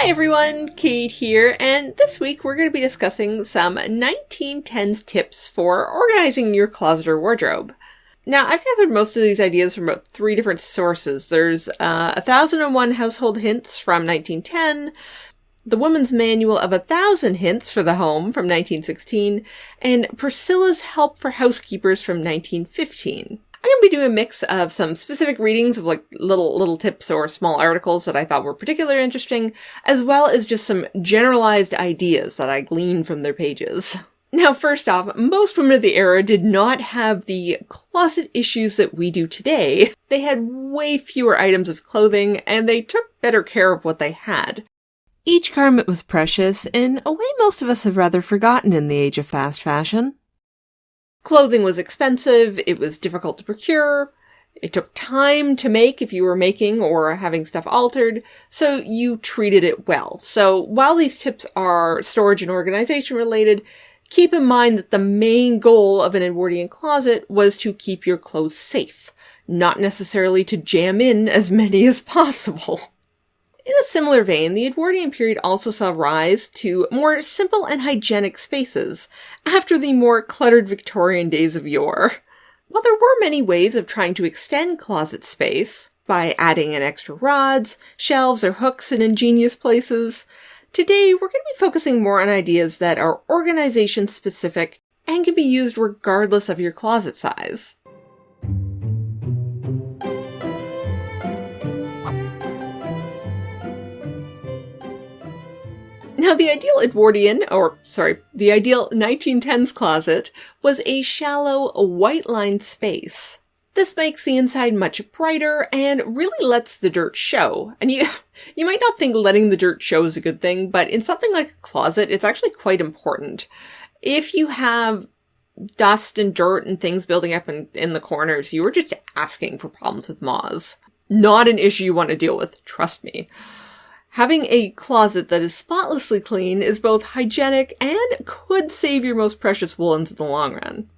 Hi everyone, Kate here, and this week we're going to be discussing some 1910s tips for organizing your closet or wardrobe. Now, I've gathered most of these ideas from about 3 different sources. There's 1001 Household Hints from 1910, The Woman's Manual of 1,000 Hints for the Home from 1916, and Priscilla's Help for Housekeepers from 1915. I'm going to be doing a mix of some specific readings of like little tips or small articles that I thought were particularly interesting, as well as just some generalized ideas that I gleaned from their pages. Now, first off, most women of the era did not have the closet issues that we do today. They had way fewer items of clothing, and they took better care of what they had. Each garment was precious in a way most of us have rather forgotten in the age of fast fashion. Clothing was expensive, it was difficult to procure, it took time to make if you were making or having stuff altered, so you treated it well. So while these tips are storage and organization related, keep in mind that the main goal of an Edwardian closet was to keep your clothes safe, not necessarily to jam in as many as possible. In a similar vein, the Edwardian period also saw a rise to more simple and hygienic spaces after the more cluttered Victorian days of yore. While there were many ways of trying to extend closet space, by adding in extra rods, shelves, or hooks in ingenious places, today we're going to be focusing more on ideas that are organization specific and can be used regardless of your closet size. Now, the ideal the ideal 1910s closet was a shallow, white-lined space. This makes the inside much brighter and really lets the dirt show. And you might not think letting the dirt show is a good thing, but in something like a closet, it's actually quite important. If you have dust and dirt and things building up in the corners, you are just asking for problems with moths. Not an issue you want to deal with, trust me. Having a closet that is spotlessly clean is both hygienic and could save your most precious woolens in the long run.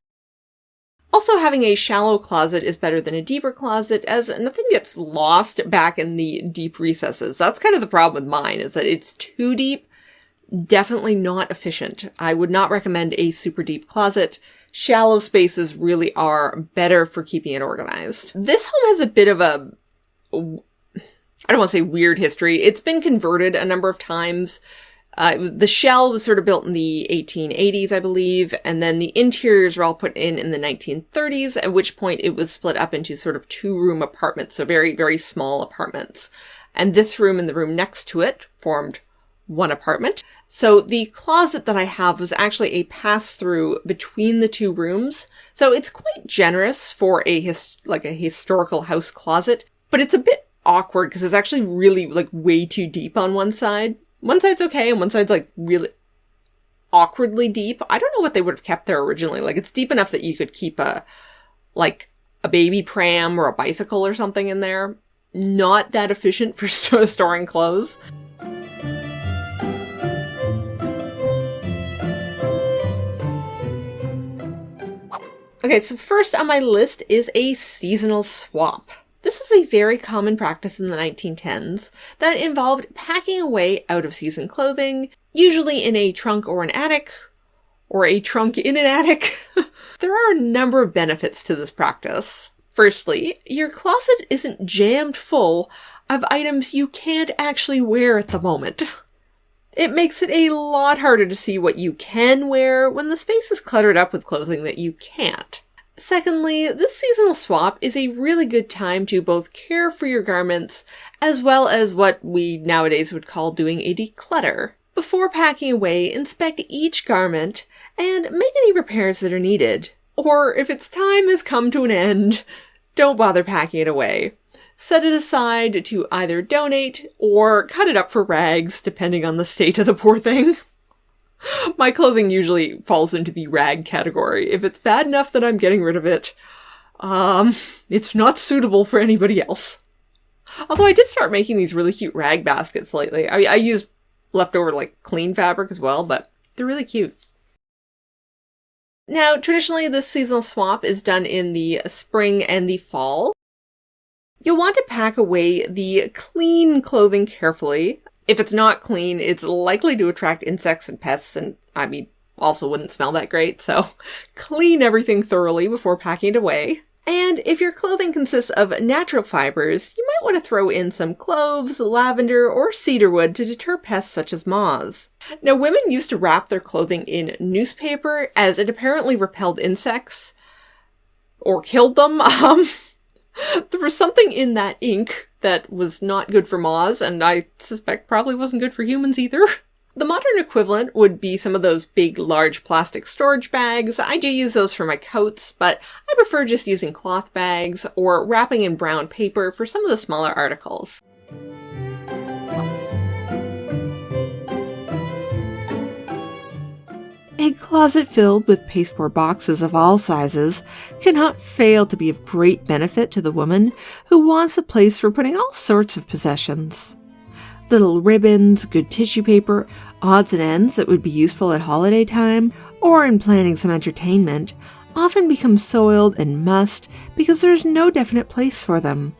Also, having a shallow closet is better than a deeper closet, as nothing gets lost back in the deep recesses. That's kind of the problem with mine, is that it's too deep, definitely not efficient. I would not recommend a super deep closet. Shallow spaces really are better for keeping it organized. This home has a bit of I don't want to say weird history. It's been converted a number of times. The shell was sort of built in the 1880s, I believe, and then the interiors were all put in the 1930s, at which point it was split up into sort of 2-room apartments, so very, very small apartments. And this room and the room next to it formed one apartment. So the closet that I have was actually a pass-through between the 2 rooms. So it's quite generous for a historical house closet, but it's a bit awkward because it's actually really way too deep on one side. One side's okay and one side's really awkwardly deep. I don't know what they would have kept there originally. It's deep enough that you could keep a baby pram or a bicycle or something in there. Not that efficient for storing clothes. Okay, so first on my list is a seasonal swap. This was a very common practice in the 1910s that involved packing away out-of-season clothing, usually in a trunk or an attic, or a trunk in an attic. There are a number of benefits to this practice. Firstly, your closet isn't jammed full of items you can't actually wear at the moment. It makes it a lot harder to see what you can wear when the space is cluttered up with clothing that you can't. Secondly, this seasonal swap is a really good time to both care for your garments as well as what we nowadays would call doing a declutter. Before packing away, inspect each garment and make any repairs that are needed. Or if its time has come to an end, don't bother packing it away. Set it aside to either donate or cut it up for rags, depending on the state of the poor thing. My clothing usually falls into the rag category. If it's bad enough that I'm getting rid of it, it's not suitable for anybody else. Although I did start making these really cute rag baskets lately. I use leftover clean fabric as well, but they're really cute. Now, traditionally, this seasonal swap is done in the spring and the fall. You'll want to pack away the clean clothing carefully. If it's not clean, it's likely to attract insects and pests, and also wouldn't smell that great, so clean everything thoroughly before packing it away. And if your clothing consists of natural fibers, you might want to throw in some cloves, lavender, or cedarwood to deter pests such as moths. Now, women used to wrap their clothing in newspaper as it apparently repelled insects or killed them. There was something in that ink that was not good for moths, and I suspect probably wasn't good for humans either. The modern equivalent would be some of those big, large plastic storage bags. I do use those for my coats, but I prefer just using cloth bags or wrapping in brown paper for some of the smaller articles. A closet filled with pasteboard boxes of all sizes cannot fail to be of great benefit to the woman who wants a place for putting all sorts of possessions. Little ribbons, good tissue paper, odds and ends that would be useful at holiday time or in planning some entertainment often become soiled and mussed because there is no definite place for them.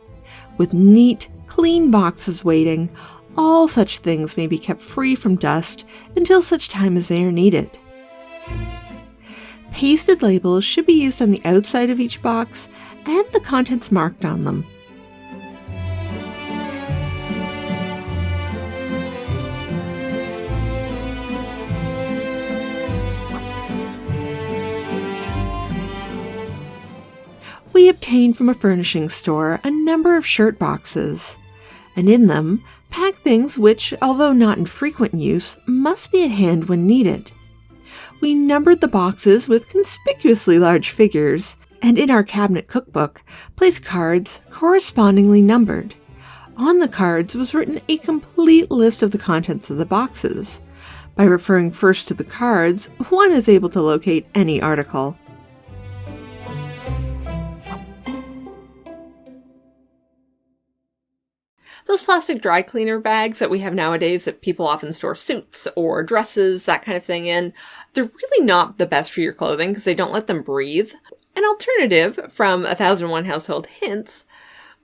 With neat, clean boxes waiting, all such things may be kept free from dust until such time as they are needed. Pasted labels should be used on the outside of each box and the contents marked on them. We obtained from a furnishing store a number of shirt boxes, and in them pack things which, although not in frequent use, must be at hand when needed. We numbered the boxes with conspicuously large figures, and in our cabinet cookbook placed cards correspondingly numbered. On the cards was written a complete list of the contents of the boxes. By referring first to the cards, one is able to locate any article. Those plastic dry cleaner bags that we have nowadays that people often store suits or dresses, that kind of thing in, they're really not the best for your clothing because they don't let them breathe. An alternative from 1001 Household Hints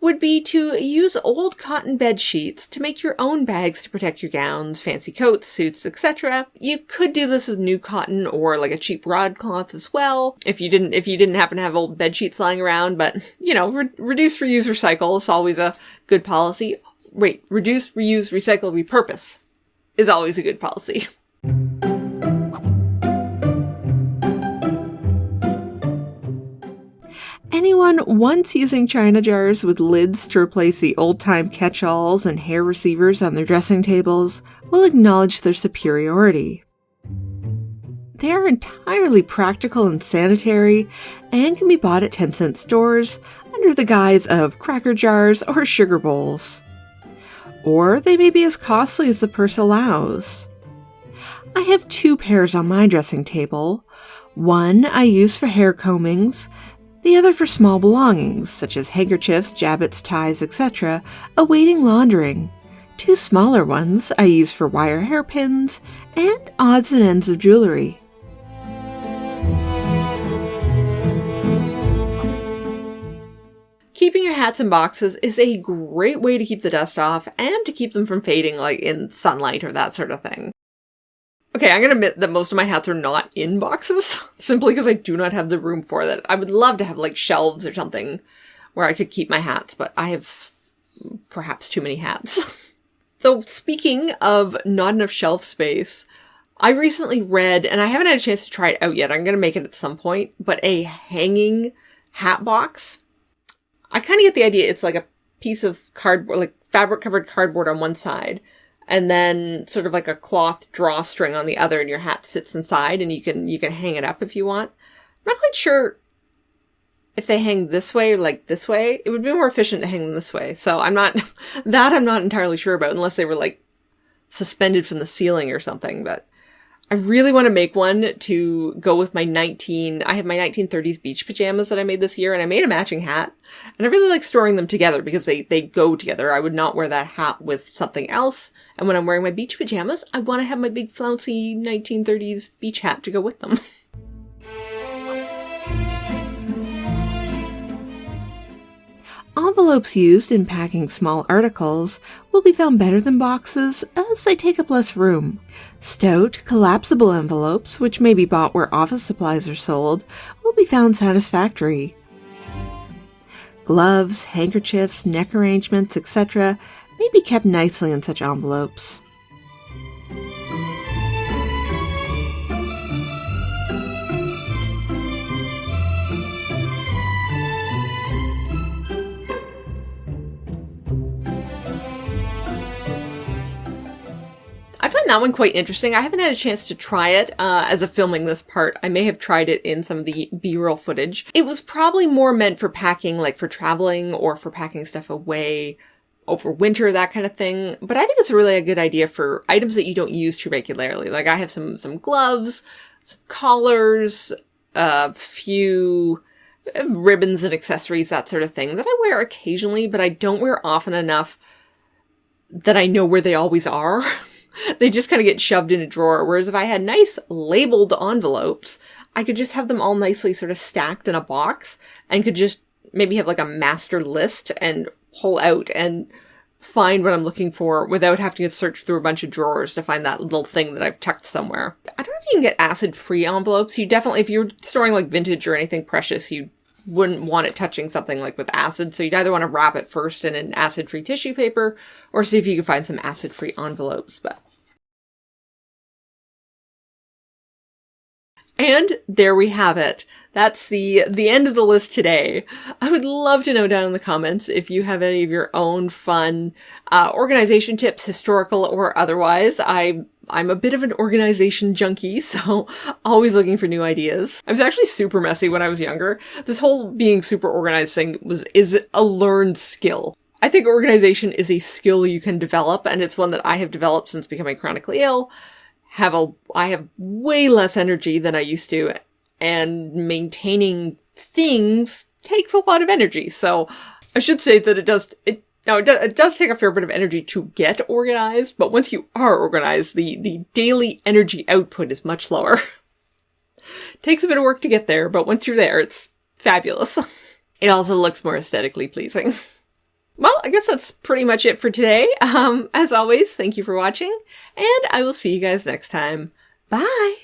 would be to use old cotton bed sheets to make your own bags to protect your gowns, fancy coats, suits, etc. You could do this with new cotton or like a cheap broadcloth as well, if you didn't happen to have old bed sheets lying around, but reduce, reuse, recycle is always a good policy. Reduce, reuse, recycle, repurpose is always a good policy. Anyone once using china jars with lids to replace the old-time catch-alls and hair receivers on their dressing tables will acknowledge their superiority. They are entirely practical and sanitary and can be bought at 10-cent stores under the guise of cracker jars or sugar bowls. Or they may be as costly as the purse allows. I have 2 pairs on my dressing table. One I use for hair combings, the other for small belongings, such as handkerchiefs, jabots, ties, etc., awaiting laundering. 2 smaller ones I use for wire hairpins and odds and ends of jewelry. Keeping your hats in boxes is a great way to keep the dust off and to keep them from fading like in sunlight or that sort of thing. Okay, I'm going to admit that most of my hats are not in boxes, simply because I do not have the room for that. I would love to have like shelves or something where I could keep my hats, but I have perhaps too many hats. So speaking of not enough shelf space, I recently read, and I haven't had a chance to try it out yet, I'm going to make it at some point, but a hanging hat box. I kind of get the idea it's like a piece of cardboard, like fabric-covered cardboard on one side, and then sort of like a cloth drawstring on the other, and your hat sits inside, and you can hang it up if you want. I'm not quite sure if they hang this way or like this way. It would be more efficient to hang them this way, so I'm not entirely sure about, unless they were like suspended from the ceiling or something, but I really want to make one to go with I have my 1930s beach pajamas that I made this year, and I made a matching hat. And I really like storing them together because they go together. I would not wear that hat with something else. And when I'm wearing my beach pajamas, I want to have my big flouncy 1930s beach hat to go with them. Envelopes used in packing small articles will be found better than boxes as they take up less room. Stout, collapsible envelopes, which may be bought where office supplies are sold, will be found satisfactory. Gloves, handkerchiefs, neck arrangements, etc. may be kept nicely in such envelopes. I find that one quite interesting. I haven't had a chance to try it as of filming this part. I may have tried it in some of the B-roll footage. It was probably more meant for packing, like for traveling or for packing stuff away over winter, that kind of thing. But I think it's really a good idea for items that you don't use too regularly. Like I have some gloves, some collars, a few ribbons and accessories, that sort of thing that I wear occasionally, but I don't wear often enough that I know where they always are. They just kind of get shoved in a drawer. Whereas if I had nice labeled envelopes, I could just have them all nicely sort of stacked in a box and could just maybe have like a master list and pull out and find what I'm looking for without having to search through a bunch of drawers to find that little thing that I've tucked somewhere. I don't know if you can get acid-free envelopes. You definitely, if you're storing like vintage or anything precious, you wouldn't want it touching something like with acid. So you'd either want to wrap it first in an acid-free tissue paper or see if you can find some acid-free envelopes. And there we have it. That's the end of the list today. I would love to know down in the comments if you have any of your own fun organization tips, historical or otherwise. I'm a bit of an organization junkie, so always looking for new ideas. I was actually super messy when I was younger. This whole being super organized thing is a learned skill. I think organization is a skill you can develop, and it's one that I have developed since becoming chronically ill. I have way less energy than I used to, and maintaining things takes a lot of energy. So I should say that it does take a fair bit of energy to get organized, but once you are organized, the daily energy output is much lower. Takes a bit of work to get there, but once you're there, it's fabulous. It also looks more aesthetically pleasing. Well, I guess that's pretty much it for today. As always, thank you for watching, and I will see you guys next time. Bye!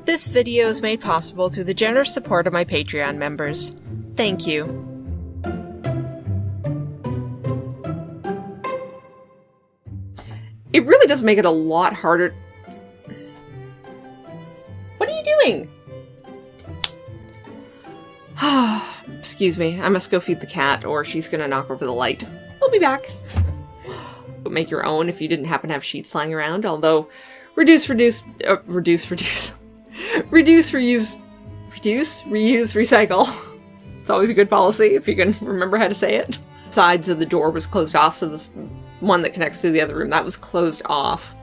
This video is made possible through the generous support of my Patreon members. Thank you. It really does make it a lot harder. What are you doing? Excuse me, I must go feed the cat or she's gonna knock over the light. We'll be back. Make your own if you didn't happen to have sheets lying around, although reduce, reuse, recycle. It's always a good policy if you can remember how to say it. Sides of the door was closed off, so this one that connects to the other room, that was closed off.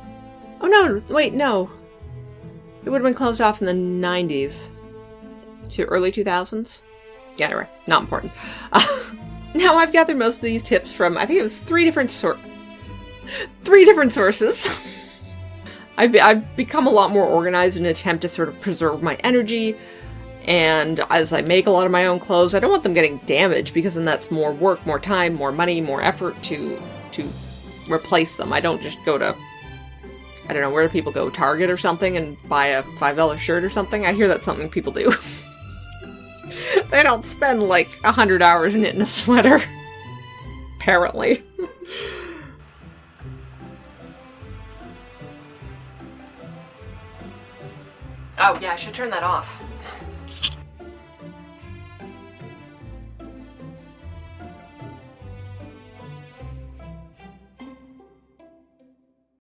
Oh no, wait, no. It would have been closed off in the 90s. To early 2000s? Yeah, anyway, not important. Now I've gathered most of these tips from, I think it was three different sources. I've become a lot more organized in an attempt to sort of preserve my energy, and as I make a lot of my own clothes, I don't want them getting damaged, because then that's more work, more time, more money, more effort to replace them. I don't just go to, I don't know, where do people go? Target or something and buy a $5 shirt or something? I hear that's something people do. They don't spend like 100 hours knitting a sweater. Apparently. Oh yeah, I should turn that off.